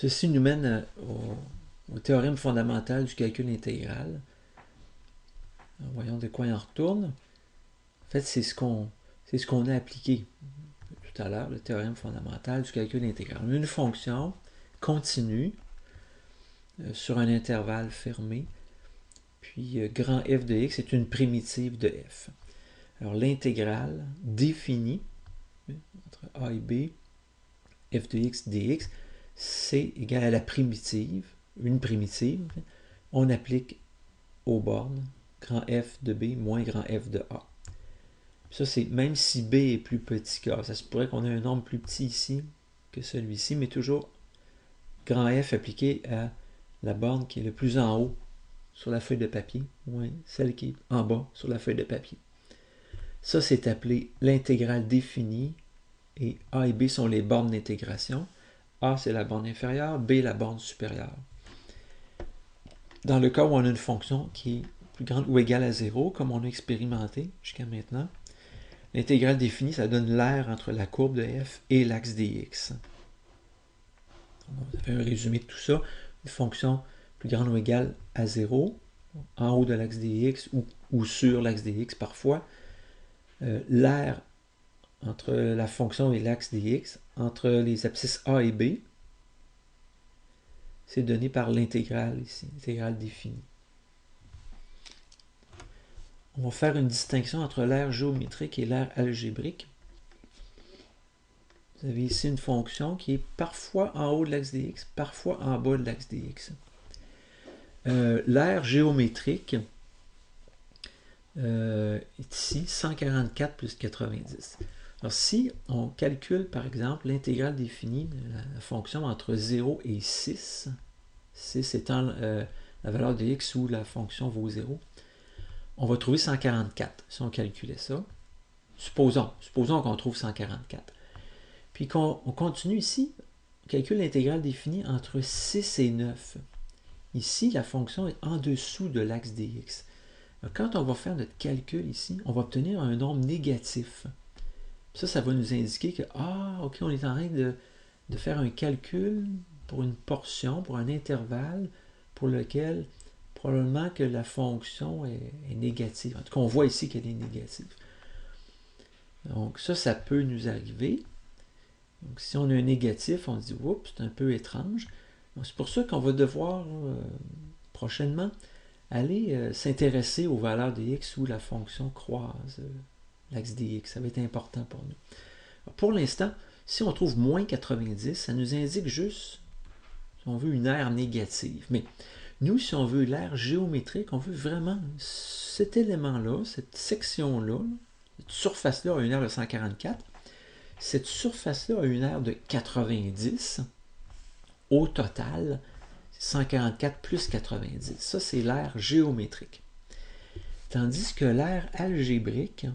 Ceci nous mène au théorème fondamental du calcul intégral. Alors, voyons de quoi il en retourne. En fait, c'est ce qu'on a appliqué tout à l'heure, le théorème fondamental du calcul intégral. On a une fonction continue sur un intervalle fermé, puis grand f de x est une primitive de f. Alors l'intégrale définie entre a et b, f de x dx, c'est égal à la primitive, une primitive. On applique aux bornes grand f de b moins grand f de a. Ça, c'est même si b est plus petit que a. Ça se pourrait qu'on ait un nombre plus petit ici que celui-ci, mais toujours grand f appliqué à la borne qui est le plus en haut sur la feuille de papier, moins celle qui est en bas sur la feuille de papier. Ça, c'est appelé l'intégrale définie, et a et b sont les bornes d'intégration. A, c'est la borne inférieure, b, la borne supérieure. Dans le cas où on a une fonction qui est plus grande ou égale à 0, comme on a expérimenté jusqu'à maintenant, l'intégrale définie, ça donne l'aire entre la courbe de f et l'axe dx. Ça fait un résumé de tout ça. Une fonction plus grande ou égale à 0, en haut de l'axe dx ou sur l'axe dx parfois. L'aire entre la fonction et l'axe dx, entre les abscisses a et b, c'est donné par l'intégrale ici, l'intégrale définie. On va faire une distinction entre l'aire géométrique et l'aire algébrique. Vous avez ici une fonction qui est parfois en haut de l'axe dx, parfois en bas de l'axe dx. L'aire géométrique est ici 144 plus 90. Alors si on calcule par exemple l'intégrale définie de la fonction entre 0 et 6, 6 étant la valeur de x où la fonction vaut 0, on va trouver 144 si on calculait ça. Supposons qu'on trouve 144. Puis qu'on continue ici, on calcule l'intégrale définie entre 6 et 9. Ici, la fonction est en dessous de l'axe dx. Alors, quand on va faire notre calcul ici, on va obtenir un nombre négatif. Ça va nous indiquer que, ok, on est en train de faire un calcul pour une portion, pour un intervalle, pour lequel probablement que la fonction est négative. En tout cas, on voit ici qu'elle est négative. Donc ça peut nous arriver. Donc si on a un négatif, on dit, oups, c'est un peu étrange. C'est pour ça qu'on va devoir prochainement aller s'intéresser aux valeurs de x où la fonction croise l'axe dx. Ça va être important pour nous. Alors, pour l'instant, si on trouve moins 90, ça nous indique juste si on veut une aire négative. Mais nous, si on veut l'aire géométrique, on veut vraiment cet élément-là, cette section-là, cette surface-là a une aire de 144. Cette surface-là a une aire de 90. Au total, 144 plus 90. Ça, c'est l'aire géométrique. Tandis que l'aire algébrique,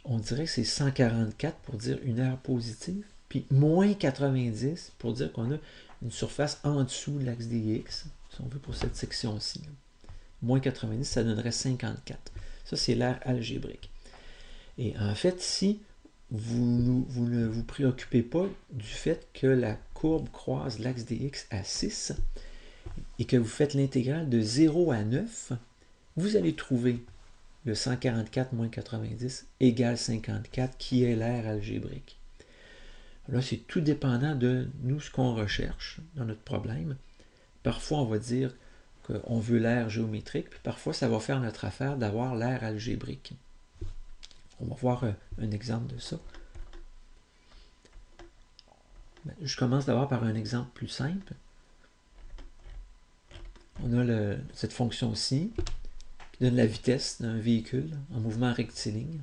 on dirait que c'est 144 pour dire une aire positive, puis moins 90 pour dire qu'on a une surface en dessous de l'axe dx, si on veut pour cette section-ci. Moins 90, ça donnerait 54. Ça, c'est l'aire algébrique. Et en fait, si vous ne vous préoccupez pas du fait que la courbe croise l'axe dx à 6 et que vous faites l'intégrale de 0 à 9, vous allez trouver le 144 moins 90 égale 54 qui est l'aire algébrique. Là, c'est tout dépendant de nous ce qu'on recherche dans notre problème. Parfois, on va dire qu'on veut l'aire géométrique, puis parfois, ça va faire notre affaire d'avoir l'aire algébrique. On va voir un exemple de ça. Je commence d'abord par un exemple plus simple. On a cette fonction-ci qui donne la vitesse d'un véhicule en mouvement rectiligne.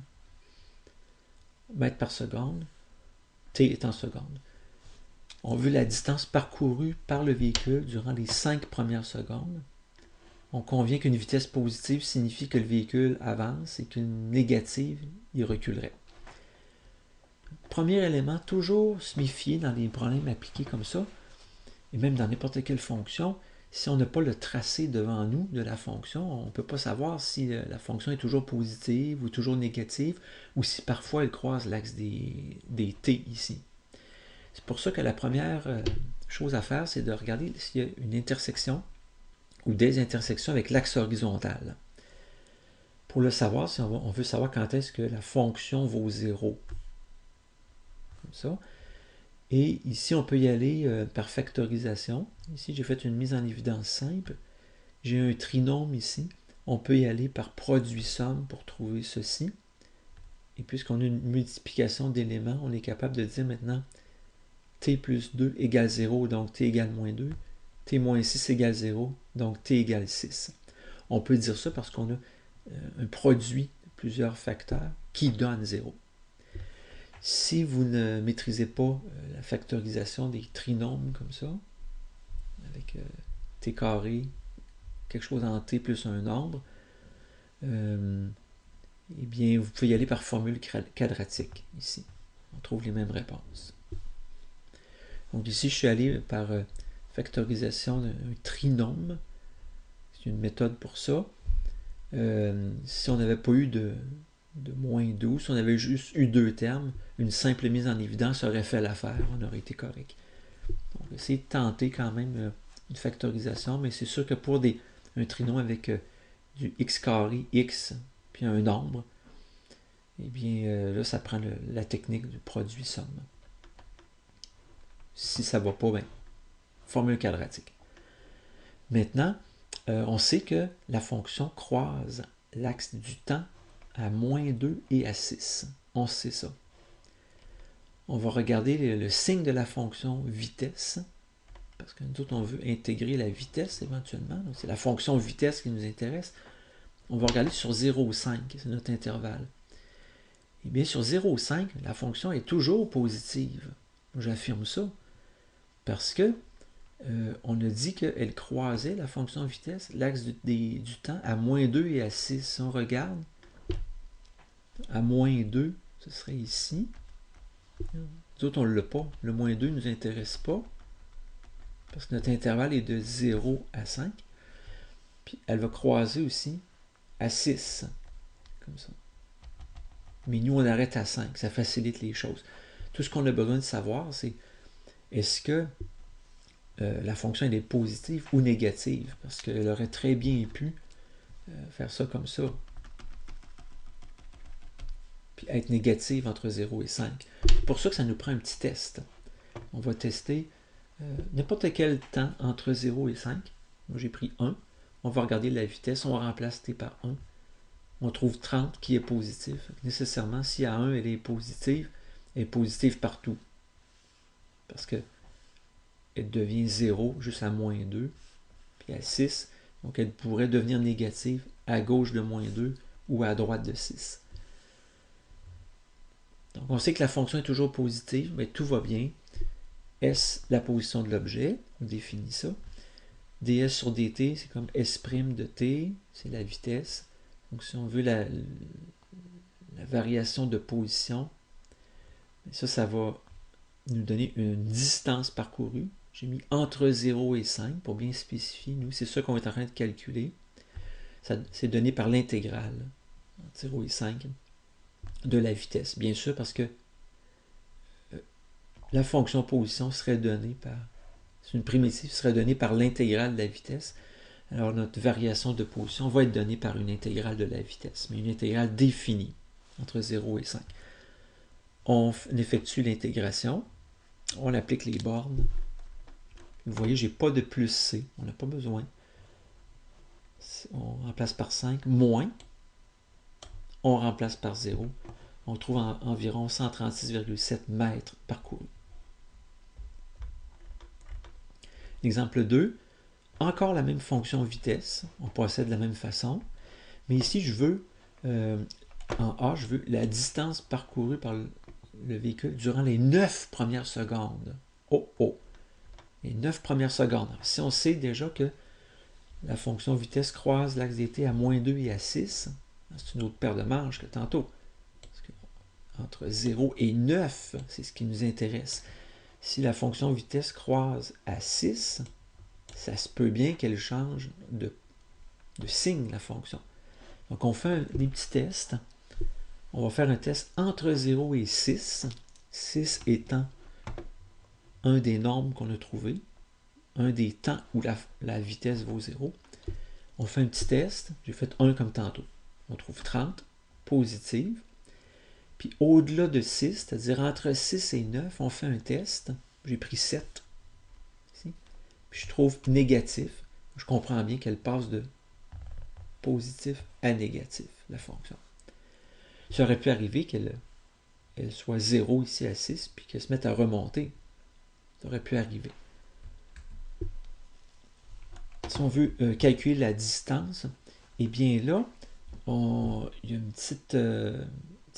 Mètres par seconde. T est en seconde. On veut la distance parcourue par le véhicule durant les 5 premières secondes. On convient qu'une vitesse positive signifie que le véhicule avance et qu'une négative, il reculerait. Premier élément, toujours se méfier dans les problèmes appliqués comme ça, et même dans n'importe quelle fonction, si on n'a pas le tracé devant nous de la fonction, on ne peut pas savoir si la fonction est toujours positive ou toujours négative, ou si parfois elle croise l'axe des t ici. C'est pour ça que la première chose à faire, c'est de regarder s'il y a une intersection ou des intersections avec l'axe horizontal. Pour le savoir, si on veut savoir quand est-ce que la fonction vaut 0. Comme ça. Et ici, on peut y aller par factorisation. Ici, j'ai fait une mise en évidence simple. J'ai un trinôme ici. On peut y aller par produit-somme pour trouver ceci. Et puisqu'on a une multiplication d'éléments, on est capable de dire maintenant t plus 2 égale 0, donc t égale moins 2. T moins 6 égale 0, donc t égale 6. On peut dire ça parce qu'on a un produit de plusieurs facteurs qui donne 0. Si vous ne maîtrisez pas la factorisation des trinômes comme ça, avec t carré, quelque chose en t plus un nombre, eh bien, vous pouvez y aller par formule quadratique, ici. On trouve les mêmes réponses. Donc ici, je suis allé par factorisation d'un trinôme. C'est une méthode pour ça. Si on n'avait pas eu de moins 12, si on avait juste eu deux termes, une simple mise en évidence aurait fait l'affaire, on aurait été correct. Donc, essayez de tenter quand même une factorisation, mais c'est sûr que pour un trinôme avec du x carré, x, puis un nombre, eh bien là, ça prend la technique du produit-somme. Si ça ne va pas, bien, formule quadratique. Maintenant, on sait que la fonction croise l'axe du temps à moins 2 et à 6. On sait ça. On va regarder le signe de la fonction vitesse, parce que nous autres, on veut intégrer la vitesse éventuellement. Donc, c'est la fonction vitesse qui nous intéresse. On va regarder sur 0,5, c'est notre intervalle. Et bien, sur 0,5, la fonction est toujours positive. J'affirme ça, parce que on a dit qu'elle croisait la fonction vitesse, l'axe du temps, à moins 2 et à 6. Si on regarde, à moins 2, ce serait ici. Nous autres, on ne l'a pas. Le moins 2 ne nous intéresse pas, parce que notre intervalle est de 0 à 5. Puis elle va croiser aussi à 6, comme ça. Mais nous, on arrête à 5. Ça facilite les choses. Tout ce qu'on a besoin de savoir, c'est est-ce que la fonction elle est positive ou négative, parce qu'elle aurait très bien pu faire ça comme ça, puis être négative entre 0 et 5. C'est pour ça que ça nous prend un petit test. On va tester n'importe quel temps entre 0 et 5. Moi, j'ai pris 1. On va regarder la vitesse, on remplace t par 1. On trouve 30 qui est positif. Nécessairement, si à 1, elle est positive partout. Parce que elle devient 0 juste à moins 2, puis à 6, donc elle pourrait devenir négative à gauche de moins 2 ou à droite de 6. Donc on sait que la fonction est toujours positive, mais tout va bien. S, la position de l'objet, on définit ça. ds sur dt, c'est comme S' de t, c'est la vitesse. Donc si on veut la variation de position, ça va nous donner une distance parcourue. J'ai mis entre 0 et 5 pour bien spécifier. Nous, c'est ça qu'on est en train de calculer. C'est donné par l'intégrale entre 0 et 5 de la vitesse. Bien sûr, parce que la fonction position serait donnée par... C'est une primitive, serait donnée par l'intégrale de la vitesse. Alors, notre variation de position va être donnée par une intégrale de la vitesse, mais une intégrale définie entre 0 et 5. On effectue l'intégration. On applique les bornes. Vous voyez, j'ai pas de plus C. On n'a pas besoin. On remplace par 5. Moins. On remplace par 0. On trouve environ 136,7 mètres parcourus. Exemple 2. Encore la même fonction vitesse. On procède de la même façon. Mais ici, je veux, en A, je veux la distance parcourue par le véhicule durant les 9 premières secondes. Les 9 premières secondes. Alors, si on sait déjà que la fonction vitesse croise l'axe dt à moins 2 et à 6, c'est une autre paire de manches que tantôt. Parce que entre 0 et 9, c'est ce qui nous intéresse. Si la fonction vitesse croise à 6, ça se peut bien qu'elle change de signe, la fonction. Donc on fait des petits tests. On va faire un test entre 0 et 6. 6 étant un des nombres qu'on a trouvé. un des temps où la vitesse vaut 0. On fait un petit test. J'ai fait 1 comme tantôt. On trouve 30, positive. Puis au-delà de 6, c'est-à-dire entre 6 et 9, on fait un test. J'ai pris 7. Ici. Puis je trouve négatif. Je comprends bien qu'elle passe de positif à négatif, la fonction. Ça aurait pu arriver qu'elle soit 0 ici à 6, puis qu'elle se mette à remonter. Ça aurait pu arriver. Si on veut calculer la distance, eh bien là, il y a une petite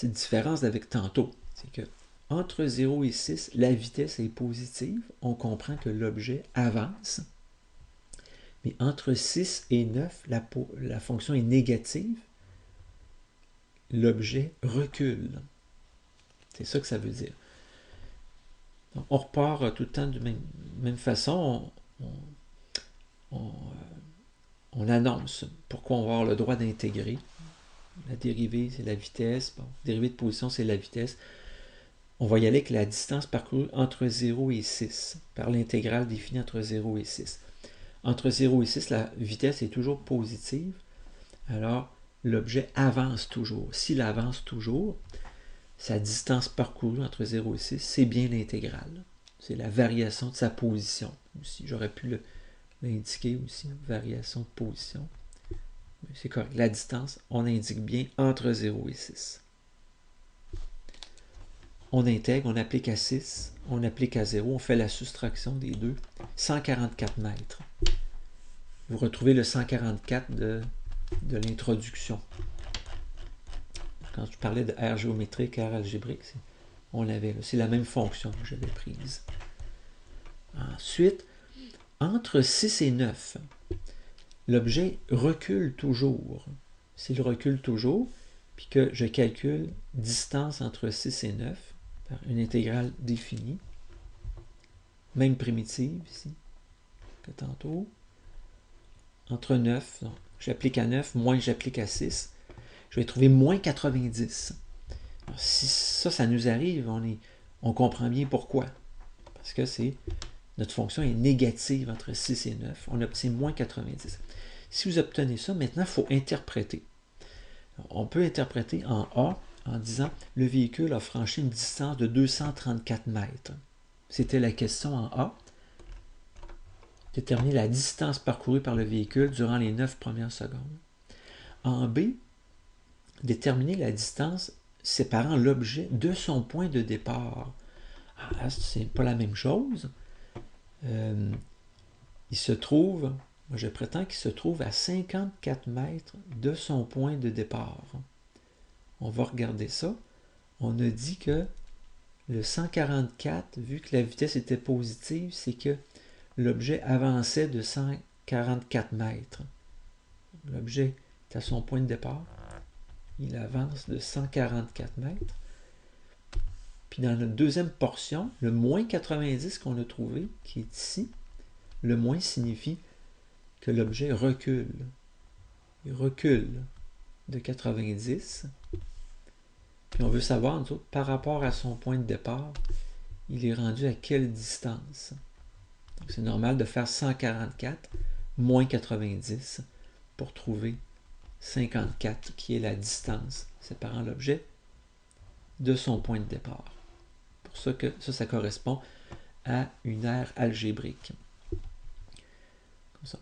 différence avec tantôt. C'est que entre 0 et 6, la vitesse est positive. On comprend que l'objet avance. Mais entre 6 et 9, la fonction est négative. L'objet recule. C'est ça que ça veut dire. Donc, on repart tout le temps de même façon. On annonce pourquoi on va avoir le droit d'intégrer. La dérivée, c'est la vitesse. Bon, la dérivée de position, c'est la vitesse. On va y aller avec la distance parcourue entre 0 et 6, par l'intégrale définie entre 0 et 6. Entre 0 et 6, la vitesse est toujours positive. Alors, l'objet avance toujours. S'il avance toujours, sa distance parcourue entre 0 et 6, c'est bien l'intégrale. C'est la variation de sa position. Aussi, j'aurais pu l'indiquer aussi, variation de position. C'est correct. La distance, on indique bien entre 0 et 6. On intègre, on applique à 6, on applique à 0, on fait la soustraction des deux. 144 mètres. Vous retrouvez le 144 de l'introduction. Quand je parlais de R géométrique, R algébrique, on l'avait. C'est la même fonction que j'avais prise. Ensuite, entre 6 et 9, l'objet recule toujours. S'il recule toujours, puis que je calcule distance entre 6 et 9, par une intégrale définie, même primitive ici, que tantôt, entre 9, donc j'applique à 9, moins j'applique à 6, je vais trouver moins 90. Alors, si ça nous arrive, on comprend bien pourquoi. Parce que notre fonction est négative entre 6 et 9. On obtient moins 90. Si vous obtenez ça, maintenant, il faut interpréter. On peut interpréter en A en disant le véhicule a franchi une distance de 234 mètres. C'était la question en A. Déterminer la distance parcourue par le véhicule durant les 9 premières secondes. En B, déterminer la distance séparant l'objet de son point de départ. Ah, c'est pas la même chose. Il se trouve, moi je prétends qu'il se trouve à 54 mètres de son point de départ. On va regarder ça. On a dit que le 144, vu que la vitesse était positive, c'est que l'objet avançait de 144 mètres. L'objet est à son point de départ. Il avance de 144 mètres. Puis dans notre deuxième portion, le moins 90 qu'on a trouvé, qui est ici, le moins signifie que l'objet recule. Il recule de 90. Puis on veut savoir, nous autres, par rapport à son point de départ, il est rendu à quelle distance. Donc c'est normal de faire 144 moins 90 pour trouver 54, qui est la distance séparant l'objet de son point de départ. Pour ça que ça correspond à une aire algébrique. Comme ça.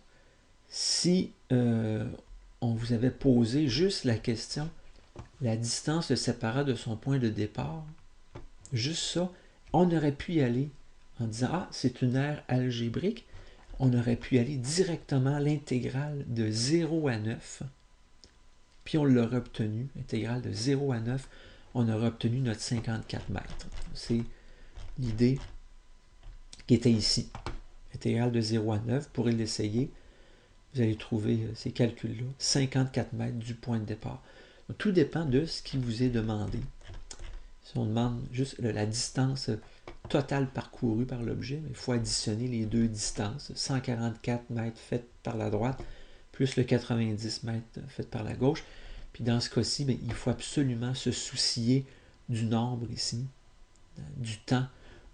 Si on vous avait posé juste la question, la distance le séparant de son point de départ, juste ça, on aurait pu y aller en disant « Ah, c'est une aire algébrique », on aurait pu y aller directement à l'intégrale de 0 à 9, puis on l'aurait obtenu, intégrale de 0 à 9, on aurait obtenu notre 54 mètres. C'est l'idée qui était ici. Intégrale de 0 à 9, vous pourrez l'essayer. Vous allez trouver ces calculs-là, 54 mètres du point de départ. Donc, tout dépend de ce qui vous est demandé. Si on demande juste la distance totale parcourue par l'objet, il faut additionner les deux distances. 144 mètres faites par la droite, plus le 90 mètres fait par la gauche. Puis dans ce cas-ci, il faut absolument se soucier du nombre ici, du temps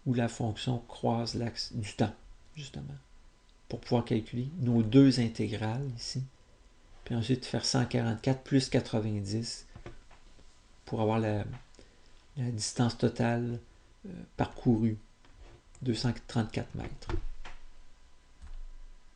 où la fonction croise l'axe du temps, justement. pour pouvoir calculer nos deux intégrales ici. Puis ensuite faire 144 plus 90 pour avoir la distance totale parcourue, 234 mètres.